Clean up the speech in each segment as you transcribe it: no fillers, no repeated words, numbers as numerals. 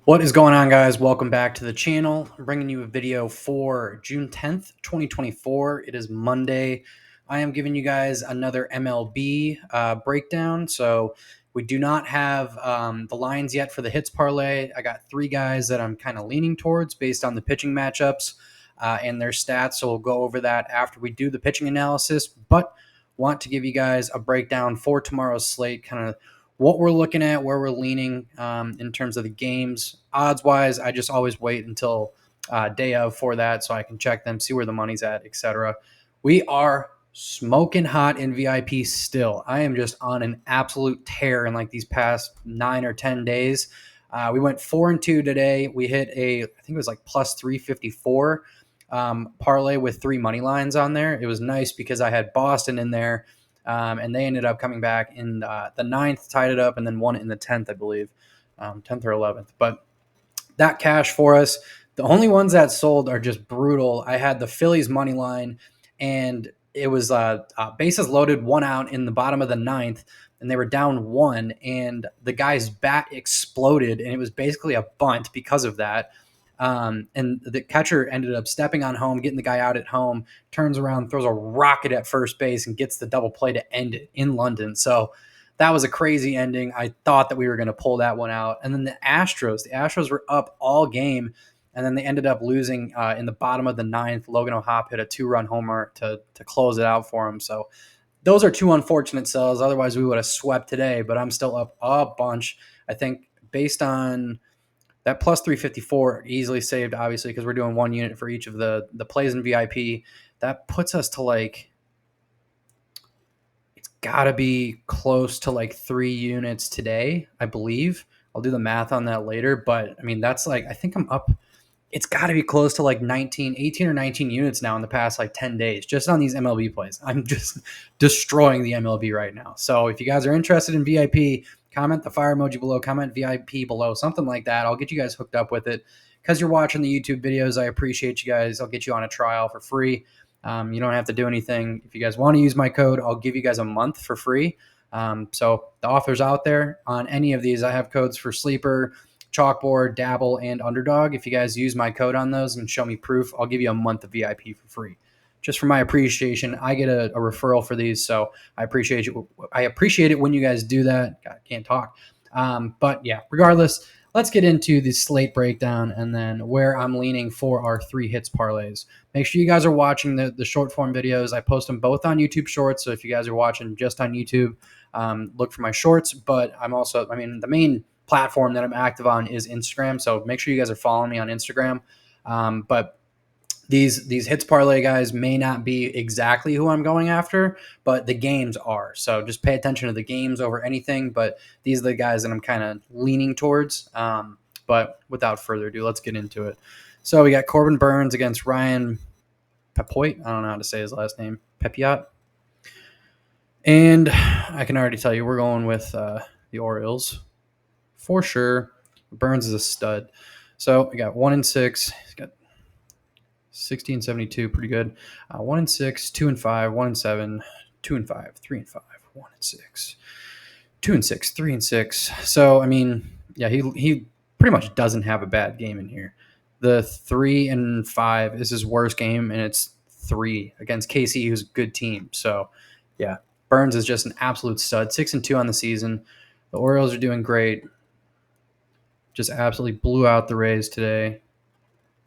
What is going on, guys? Welcome back to the channel. I'm bringing you a video for June 10th, 2024. It is Monday. I am giving you guys another MLB breakdown. So we do not have the lines yet for the hits parlay. I got three guys that I'm kind of leaning towards based on the pitching matchups and their stats. So we'll go over that after we do the pitching analysis. But want to give you guys a breakdown for tomorrow's slate, kind of what we're looking at, where we're leaning in terms of the games. Odds wise, I just always wait until day of for that so I can check them, see where the money's at, etc. We are smoking hot in VIP still. I am just on an absolute tear in like these past 9 or 10 days. We went 4-2 today. We hit I think it was like plus 354 parlay with three money lines on there. It was nice because I had Boston in there. And they ended up coming back in the 9th, tied it up, and then won it in the 10th, I believe, 10th or 11th. But that cash for us, the only ones that sold are just brutal. I had the Phillies money line, and it was bases loaded, one out in the bottom of the 9th, and they were down one, and the guy's bat exploded, and it was basically a bunt because of that. And the catcher ended up stepping on home, getting the guy out at home, turns around, throws a rocket at first base, and gets the double play to end it in London. So that was a crazy ending. I thought that we were going to pull that one out. And then the Astros were up all game, and then they ended up losing in the bottom of the 9th. Logan O'Hoppe hit a 2-run homer to close it out for him. So those are two unfortunate sells. Otherwise, we would have swept today, but I'm still up a bunch. I think based on that plus 354 easily saved, obviously, because we're doing one unit for each of the plays in VIP. That puts us to it's got to be close to 3 units today, I believe. I'll do the math on that later. But, I mean, that's I think I'm up. It's got to be close to 18 or 19 units now in the past 10 days just on these MLB plays. I'm just destroying the MLB right now. So if you guys are interested in VIP, comment the fire emoji below, comment VIP below, something like that. I'll get you guys hooked up with it. Because you're watching the YouTube videos, I appreciate you guys. I'll get you on a trial for free. You don't have to do anything. If you guys want to use my code, I'll give you guys a month for free. So the offer's out there on any of these. I have codes for Sleeper, Chalkboard, Dabble, and Underdog. If you guys use my code on those and show me proof, I'll give you a month of VIP for free. Just for my appreciation, I get a referral for these, so I appreciate you. I appreciate it when you guys do that. God, can't talk. But yeah, regardless, let's get into the slate breakdown and then where I'm leaning for our 3 hits parlays. Make sure you guys are watching the short form videos. I post them both on YouTube Shorts, so if you guys are watching just on YouTube, look for my shorts. But I'm also, the main platform that I'm active on is Instagram. So make sure you guys are following me on Instagram. But these hits parlay guys may not be exactly who I'm going after, but the games are. So just pay attention to the games over anything. But these are the guys that I'm kind of leaning towards. But without further ado, let's get into it. So we got Corbin Burns against Ryan Pepiot. I don't know how to say his last name. Pepiot. And I can already tell you we're going with the Orioles for sure. Burns is a stud. So we got 1-6. He's got 1672, pretty good. 1-6, 2-5, 1-7, 2-5, 3-5, 1-6, 2-6, 3-6. So yeah, he pretty much doesn't have a bad game in here. The 3-5 is his worst game, and it's 3 against KC, who's a good team. So yeah, Burns is just an absolute stud. 6-2 on the season. The Orioles are doing great. Just absolutely blew out the Rays today.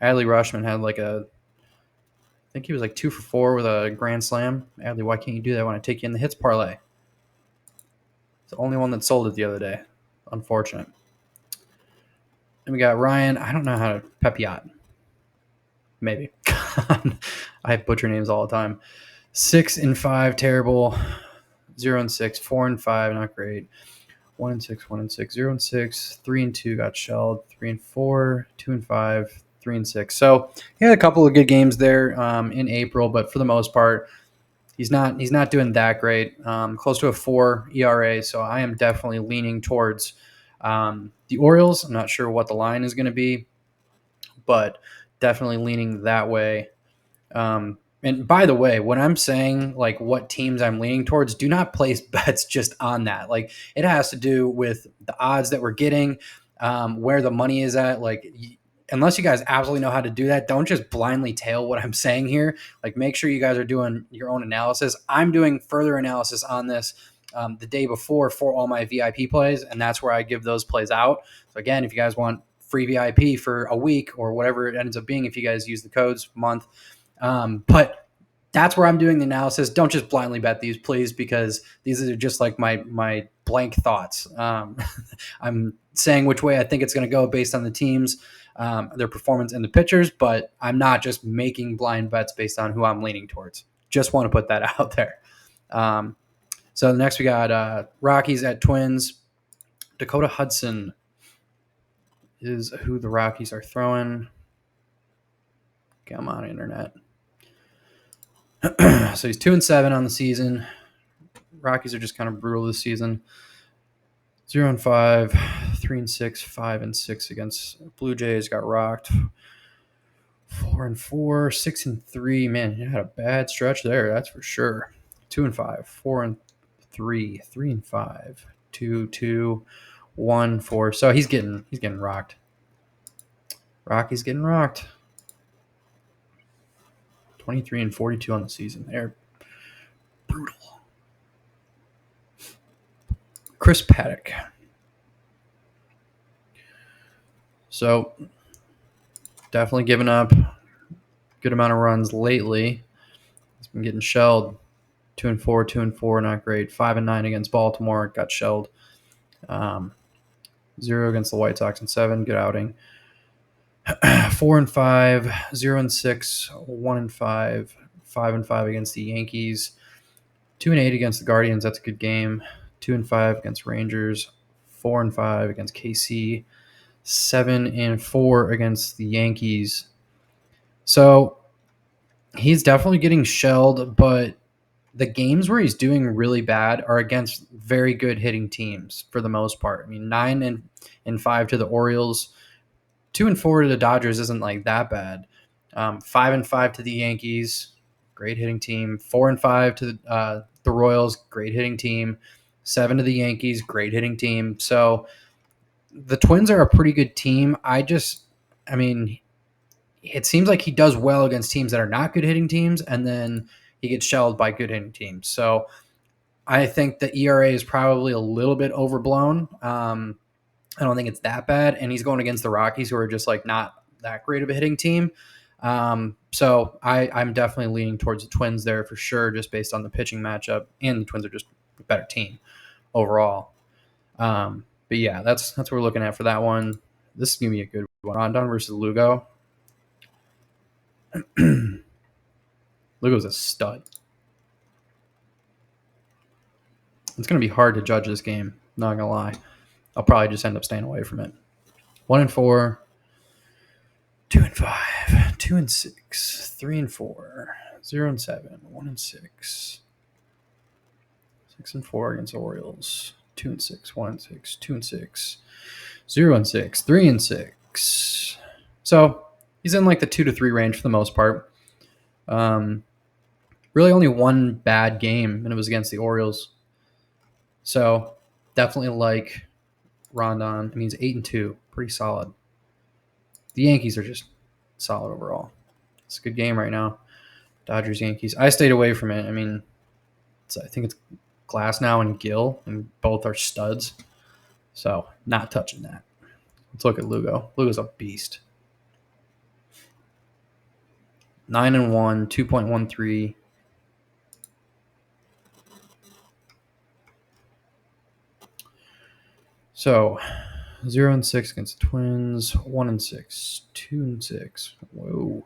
Adley Rutschman had I think he was 2 for 4 with a grand slam. Adley, why can't you do that when I take you in the hits parlay? It's the only one that sold it the other day. Unfortunate. And we got Ryan. I don't know how to Pepiot. Maybe. I butcher names all the time. 6-5, terrible. 0-6, 4-5, not great. 1-6, 1-6, 0-6, 3-2 got shelled. 3-4, 2-5, 3-6. So he had a couple of good games there in April, but for the most part, he's not doing that great. Close to a 4 ERA, so I am definitely leaning towards the Orioles. I'm not sure what the line is going to be, but definitely leaning that way. And by the way, when I'm saying what teams I'm leaning towards, do not place bets just on that. It has to do with the odds that we're getting. where the money is at. Like, unless you guys absolutely know how to do that, don't just blindly tail what I'm saying here. Like, make sure you guys are doing your own analysis. I'm doing further analysis on this the day before for all my VIP plays, and that's where I give those plays out. So again, if you guys want free VIP for a week or whatever it ends up being, if you guys use the codes month, but that's where I'm doing the analysis. Don't just blindly bet these, please, because these are just like my blank thoughts. I'm saying which way I think it's going to go based on the teams, their performance, and the pitchers, but I'm not just making blind bets based on who I'm leaning towards. Just want to put that out there. So next we got Rockies at Twins. Dakota Hudson is who the Rockies are throwing. Come on, internet. So he's 2-7 on the season. Rockies are just kind of brutal this season. 0-5, 3-6, 5-6 against Blue Jays. Got rocked. 4-4, 6-3. Man, you had a bad stretch there. That's for sure. 2-5, 4-3, 3-5, 2-2, 1-4. So he's getting rocked. Rockies getting rocked. 23-42 on the season. They're brutal. Chris Paddock. So definitely giving up good amount of runs lately. He's been getting shelled. 2-4, 2-4, not great. 5-9 against Baltimore, got shelled. 0 against the White Sox and 7, good outing. 4-5, 0-6, 1-5, 5-5 against the Yankees. 2-8 against the Guardians, that's a good game. 2-5 against Rangers. 4-5 against KC. 7-4 against the Yankees. So he's definitely getting shelled, but the games where he's doing really bad are against very good hitting teams for the most part. I mean, 9-5 to the Orioles, 2-4 to the Dodgers isn't like that bad. 5-5 to the Yankees, great hitting team. 4-5 to the Royals, great hitting team. 7 to the Yankees, great hitting team. So the Twins are a pretty good team. I mean, it seems like he does well against teams that are not good hitting teams, and then he gets shelled by good hitting teams. So I think the ERA is probably a little bit overblown. I don't think it's that bad, and he's going against the Rockies, who are just like not that great of a hitting team. So I'm definitely leaning towards the Twins there for sure, just based on the pitching matchup, and the Twins are just a better team overall. But yeah, that's what we're looking at for that one. This is gonna be a good one. Rondon versus Lugo. Lugo's a stud. It's going to be hard to judge this game. Not going to lie. I'll probably just end up staying away from it. 1-4, 2-5, 2-6, 3-4, 0-7, 1-6, 6-4 against the Orioles. 2-6, 1-6, 2-6, 0-6, 3-6. So he's in like the 2-3 range for the most part. Really only one bad game, and it was against the Orioles. So definitely like Rondon. I mean, he's 8-2, pretty solid. The Yankees are just solid overall. It's a good game right now. Dodgers, Yankees. I stayed away from it. I mean, I think it's Glasnow and Gill, and both are studs. So not touching that. Let's look at Lugo. Lugo's a beast. 9-1, 2.13. So 0-6 against the Twins, 1-6, 2-6. Whoa.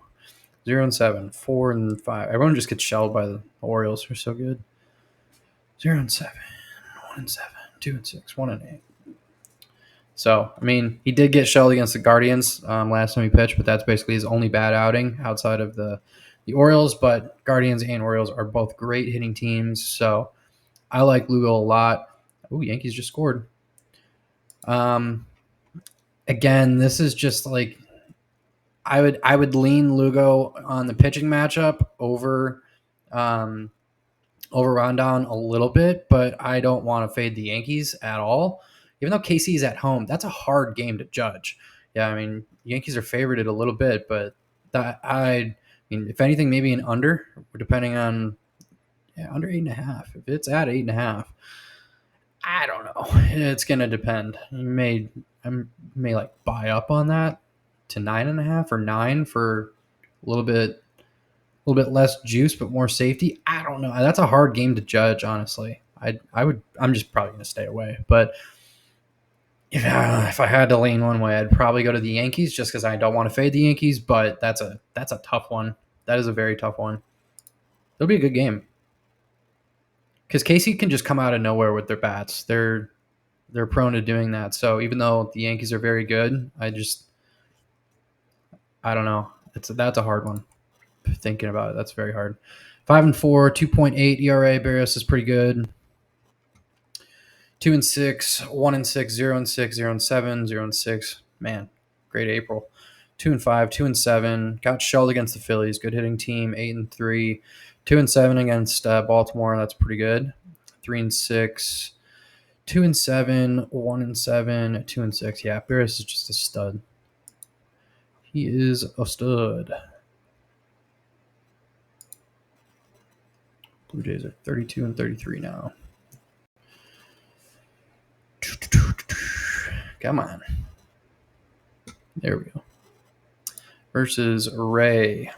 0-7, 4-5. Everyone just gets shelled by the Orioles. They're so good. 0-7, 1-7, 2-6, 1-8. So, I mean, he did get shelled against the Guardians last time he pitched, but that's basically his only bad outing outside of the Orioles. But Guardians and Orioles are both great hitting teams. So, I like Lugo a lot. Ooh, Yankees just scored. Again, this is just like I would lean Lugo on the pitching matchup over Rondon a little bit, but I don't want to fade the Yankees at all even though KC is at home, that's a hard game to judge. Yeah, I mean, Yankees are favorited a little bit, but I mean, if anything, maybe an under, depending on under 8.5. If it's at 8.5, I don't know. It's gonna depend. I may like buy up on that to 9.5 or 9 for a little bit less juice but more safety. I don't know. That's a hard game to judge, honestly. I'm just probably gonna stay away. But if I had to lean one way, I'd probably go to the Yankees just because I don't want to fade the Yankees. But that's a tough one. That is a very tough one. It'll be a good game because Casey can just come out of nowhere with their bats. They're prone to doing that. So even though the Yankees are very good, I don't know. That's a hard one. Thinking about it, that's very hard. 5-4, 2.8 ERA. Barrios is pretty good. 2-6, 1-6, 0-6, 0-7, 0-6. Man, great April. 2-5, 2-7. Got shelled against the Phillies. Good hitting team. 8-3, 2-7 against Baltimore. That's pretty good. 3-6, 2-7, 1-7, 2-6. Yeah, Barris is just a stud. He is a stud. Blue Jays are 32-33 now. Come on. There we go. Versus Ray.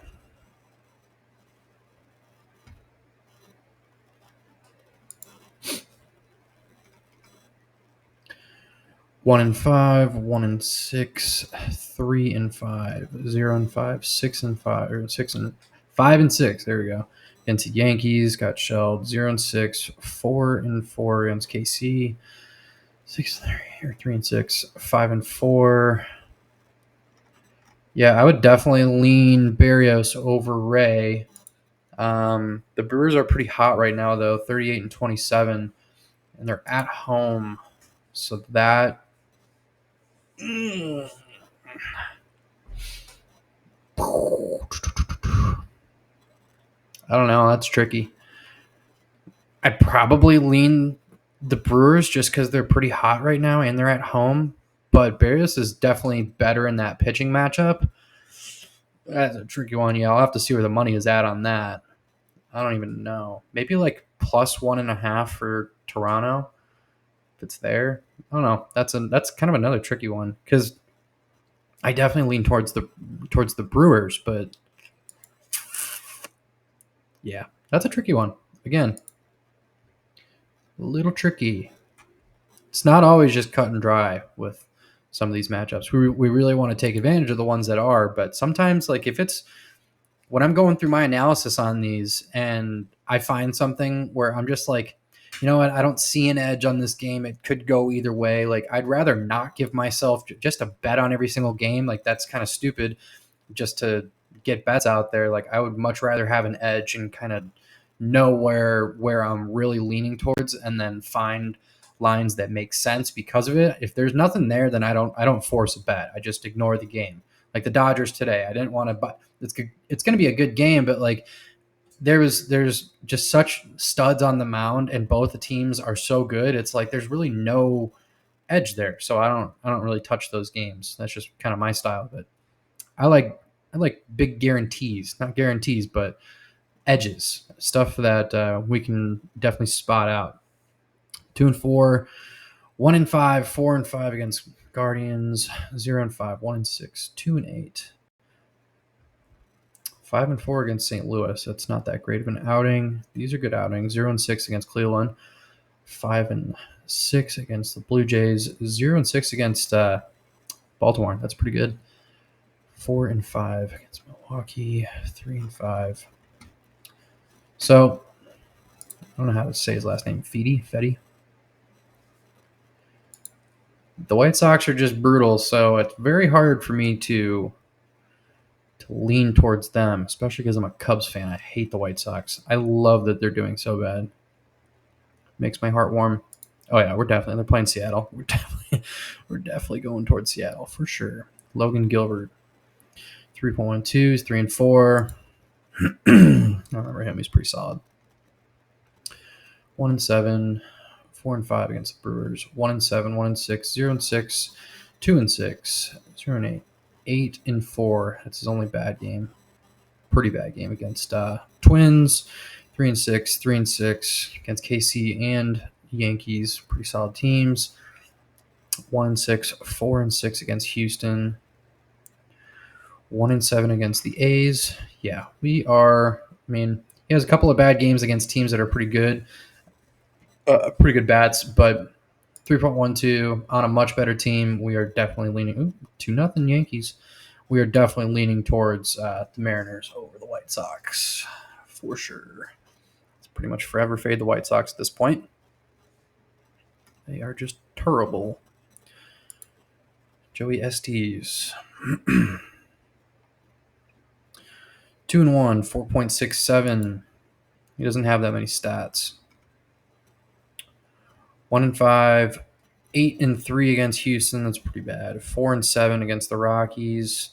One and 5, 1-6, 3-5, 0-5, 6-5, or 5-6. There we go. Against the Yankees, got shelled. 0-6, 4-4 against KC. 6-3 or 3-6, 5-4. Yeah, I would definitely lean Barrios over Ray. The Brewers are pretty hot right now, though, 38-27, and they're at home. So that I don't know. That's tricky. I'd probably lean the Brewers just because they're pretty hot right now and they're at home. But Barrios is definitely better in that pitching matchup. That's a tricky one. Yeah, I'll have to see where the money is at on that. I don't even know. Maybe like plus 1.5 for Toronto. If it's there, I don't know. That's kind of another tricky one because I definitely lean towards the Brewers, but yeah, that's a tricky one. Again, a little tricky. It's not always just cut and dry with some of these matchups. We really want to take advantage of the ones that are, but sometimes, like if it's when I'm going through my analysis on these and I find something where I'm just like, you know what, I don't see an edge on this game. It could go either way. Like I'd rather not give myself just a bet on every single game. Like that's kind of stupid just to get bets out there. Like I would much rather have an edge and kind of know where I'm really leaning towards and then find lines that make sense because of it. If there's nothing there, then I don't force a bet. I just ignore the game. Like the Dodgers today, I didn't want to buy. It's going to be a good game, but like there's just such studs on the mound, and both the teams are so good. It's like there's really no edge there, so I don't really touch those games. That's just kind of my style. But I like big guarantees, not guarantees, but edges, stuff that we can definitely spot out. 2-4, 1-5, 4-5 against Guardians, 0-5, 1-6, 2-8. 5-4 against St. Louis. That's not that great of an outing. These are good outings. 0-6 against Cleveland. 5-6 against the Blue Jays. 0-6 against Baltimore. That's pretty good. 4-5 against Milwaukee. 3-5. So I don't know how to say his last name. Fetty. The White Sox are just brutal, so it's very hard for me to lean towards them, especially because I'm a Cubs fan. I hate the White Sox. I love that they're doing so bad. Makes my heart warm. Oh yeah, they're playing Seattle. We're definitely going towards Seattle for sure. Logan Gilbert, 3.12s, 3-4. I remember him. He's pretty solid. 1-7, 4-5 against the Brewers. 1-7, 1-6, 0-6, 2-6, 0-8, 8-4. That's his only bad game. Pretty bad game against Twins. 3-6, 3-6 against KC and Yankees. Pretty solid teams. 1-6, 4-6 against Houston. 1-7 against the A's. Yeah, we are. I mean, he has a couple of bad games against teams that are pretty good bats, but 3.12 on a much better team. We are definitely leaning 2-0 Yankees. We are definitely leaning towards the Mariners over the White Sox for sure. It's pretty much forever fade the White Sox at this point. They are just terrible. Joey Estes. 2-1, 4.67. He doesn't have that many stats. 1-5, 8-3 against Houston. That's pretty bad. 4-7 against the Rockies.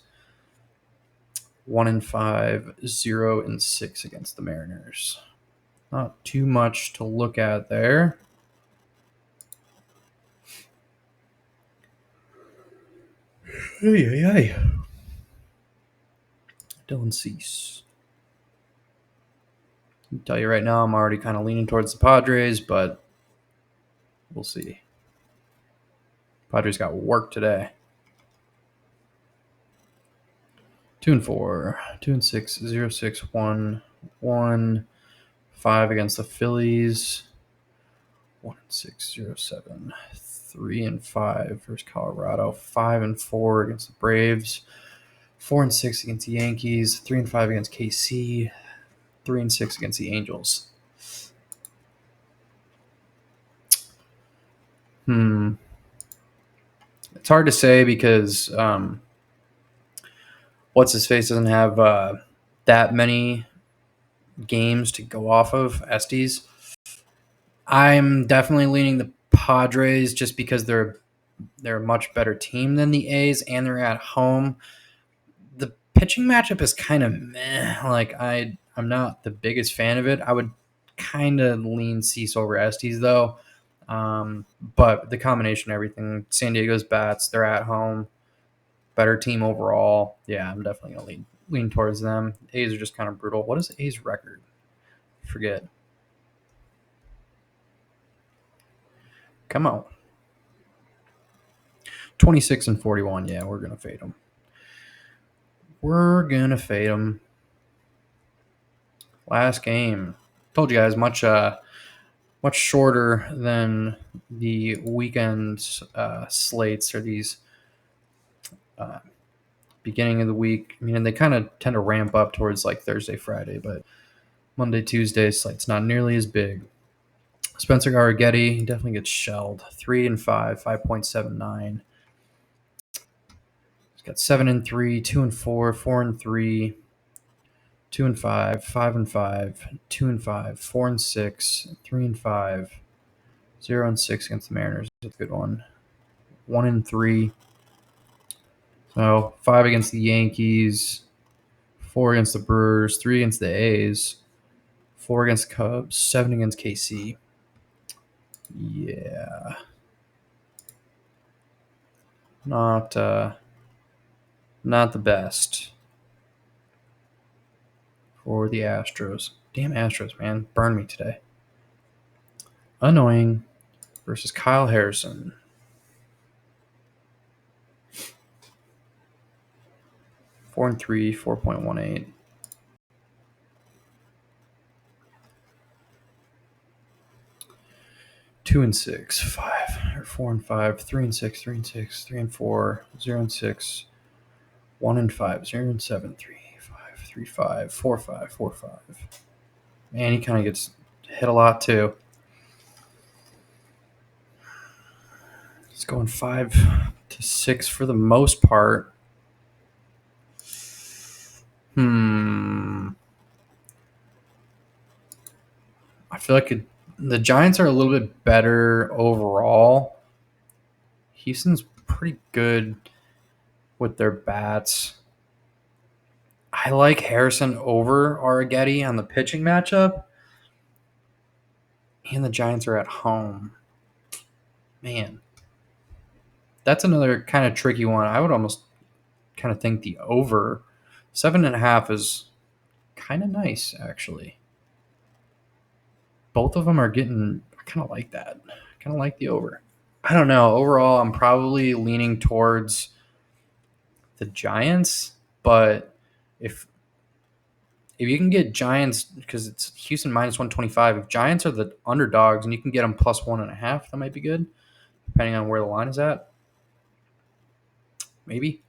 1-5, 0-6 against the Mariners. Not too much to look at there. Hey. Dylan Cease. I'll tell you right now, I'm already kind of leaning towards the Padres, but we'll see. Padres got work today. 2-4, 2-6, 0-6, 1-1, 5 against the Phillies. 1-6, 0-7, 3-5 versus Colorado. 5-4 against the Braves. 4-6 against the Yankees. 3-5 against KC. 3-6 against the Angels. It's hard to say because what's his face doesn't have that many games to go off of. Estes. I'm definitely leaning the Padres just because they're a much better team than the A's and they're at home. The pitching matchup is kind of meh. Like I'm not the biggest fan of it. I would kind of lean Cease over Estes though. But the combination of everything, San Diego's bats, they're at home, better team overall. Yeah, I'm definitely going to lean towards them. A's are just kind of brutal. What is the A's record? Forget. Come on. 26-41. Yeah, we're going to fade them. Last game. Told you guys much shorter than the weekend slates or these beginning of the week. I mean, they kind of tend to ramp up towards like Thursday, Friday, but Monday, Tuesday slate's not nearly as big. Spencer Arrighetti definitely gets shelled. 3-5, 5.79. He's got 7-3, 2-4, 4-3, 2-5, 5-5, 2-5, 4-6, 3-5, 0-6 against the Mariners. That's a good one. 1-3. So 5 against the Yankees, 4 against the Brewers, 3 against the A's, 4 against the Cubs, 7 against KC. Yeah. Not the best for the Astros. Damn Astros, man. Burn me today. Annoying versus Kyle Harrison. 4-3, 4.18. Two and 6, 5 or 4-5, 3-6, 3-6, 3-4, 0-6, 1-5, 0-7, 3-5, 3-5, 4-5, 4-5. Man, he kind of gets hit a lot too. He's going 5-6 for the most part. I feel like the Giants are a little bit better overall. Houston's pretty good with their bats. I like Harrison over Arrighetti on the pitching matchup. And the Giants are at home. Man, that's another kind of tricky one. I would almost kind of think the over 7.5 is kind of nice, actually. Both of them are getting, I kind of like that. I kind of like the over. I don't know. Overall, I'm probably leaning towards the Giants, but if you can get Giants, because it's Houston minus 125, if Giants are the underdogs and you can get them plus 1.5, that might be good, depending on where the line is at. Maybe.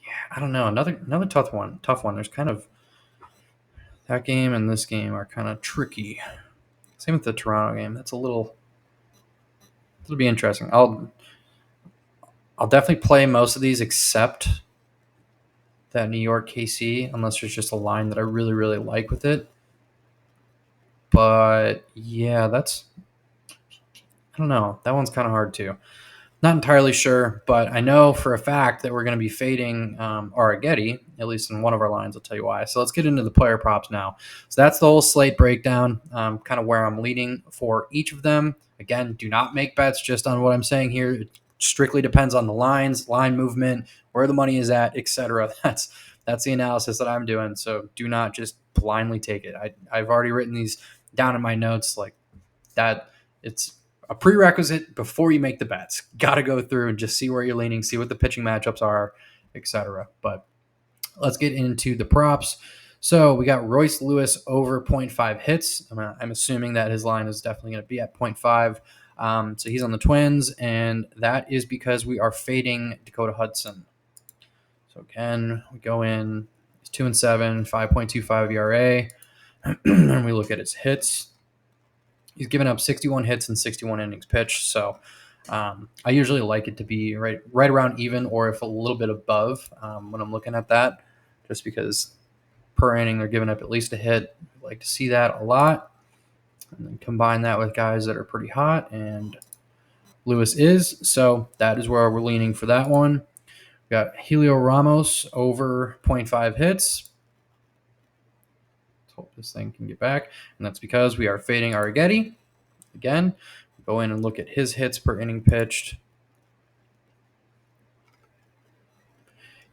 Yeah, I don't know. Another tough one. There's kind of that game and this game are kind of tricky. Same with the Toronto game. That's it'll be interesting. I'll definitely play most of these except that New York KC, unless there's just a line that I really, really like with it. But yeah, I don't know. That one's kind of hard too. Not entirely sure, but I know for a fact that we're going to be fading Arrighetti, at least in one of our lines. I'll tell you why. So let's get into the player props now. So that's the whole slate breakdown, kind of where I'm leaning for each of them. Again, do not make bets just on what I'm saying here. It strictly depends on the lines, line movement, where the money is at, etc. That's the analysis that I'm doing. So do not just blindly take it. I've already written these down in my notes like that. It's a prerequisite before you make the bets. Got to go through and just see where you're leaning, see what the pitching matchups are, etc. But let's get into the props. So we got Royce Lewis over 0.5 hits. I'm assuming that his line is definitely going to be at 0.5. So he's on the Twins, and that is because we are fading Dakota Hudson. So again, we go in, he's 2-7, 5.25 ERA, and we look at his hits. He's given up 61 hits and 61 innings pitched. So I usually like it to be right around even, or if a little bit above when I'm looking at that, just because per inning they're giving up at least a hit. I like to see that a lot. And then combine that with guys that are pretty hot, and Lewis is. So that is where we're leaning for that one. We got Helio Ramos over 0.5 hits. Let's hope this thing can get back. And that's because we are fading Arrighetti. Again, go in and look at his hits per inning pitched.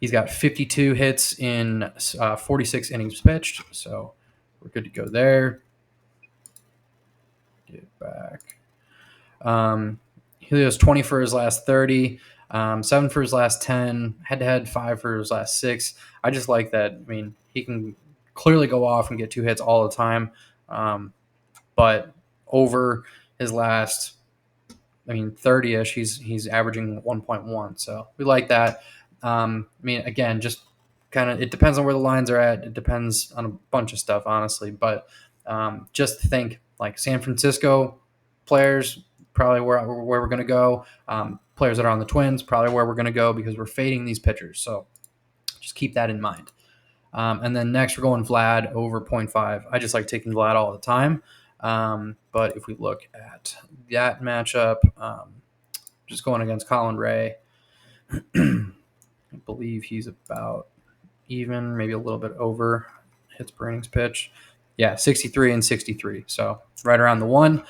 He's got 52 hits in 46 innings pitched, so we're good to go there. Get back. Helio's 20 for his last 30, 7 for his last 10, head-to-head 5 for his last 6. I just like that. I mean, he can clearly go off and get 2 hits all the time, but over his last, 30-ish, he's averaging 1.1, so we like that. Again, just kind of, it depends on where the lines are at. It depends on a bunch of stuff, honestly, but just think like San Francisco players, probably where we're going to go. Players that are on the Twins, probably where we're going to go because we're fading these pitchers, so just keep that in mind. And then next, we're going Vlad over 0.5. I just like taking Vlad all the time. But if we look at that matchup, just going against Colin Ray, I believe he's about even, maybe a little bit over hits per innings pitch. Yeah, 63 and 63. So right around the 1,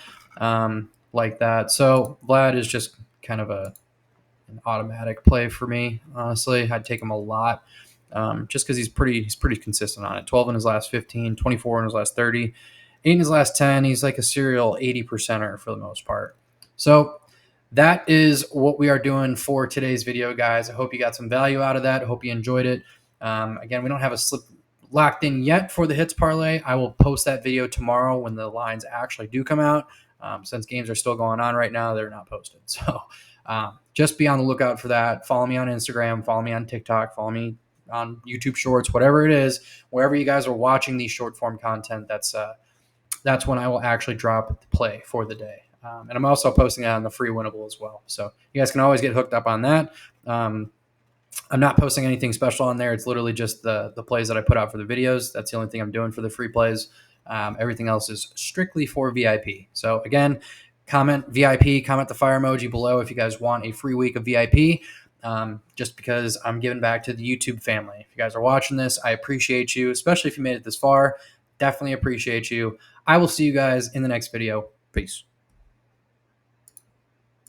like that. So Vlad is just kind of an automatic play for me, honestly. I'd take him a lot. Just because he's pretty consistent on it. 12 in his last 15, 24 in his last 30, 8 in his last 10. He's like a serial 80%er for the most part. So that is what we are doing for today's video, guys. I hope you got some value out of that. I hope you enjoyed it. Again, we don't have a slip locked in yet for the hits parlay. I will post that video tomorrow when the lines actually do come out. Since games are still going on right now, they're not posted. So just be on the lookout for that. Follow me on Instagram. Follow me on TikTok. Follow me on YouTube Shorts, whatever it is, wherever you guys are watching these short form content, that's when I will actually drop the play for the day. And I'm also posting that on the free Winible as well. So you guys can always get hooked up on that. I'm not posting anything special on there. It's literally just the plays that I put out for the videos. That's the only thing I'm doing for the free plays. Everything else is strictly for VIP. So again, comment VIP, comment the fire emoji below if you guys want a free week of VIP. Just because I'm giving back to the YouTube family. If you guys are watching this, I appreciate you, especially if you made it this far. Definitely appreciate you. I will see you guys in the next video. Peace.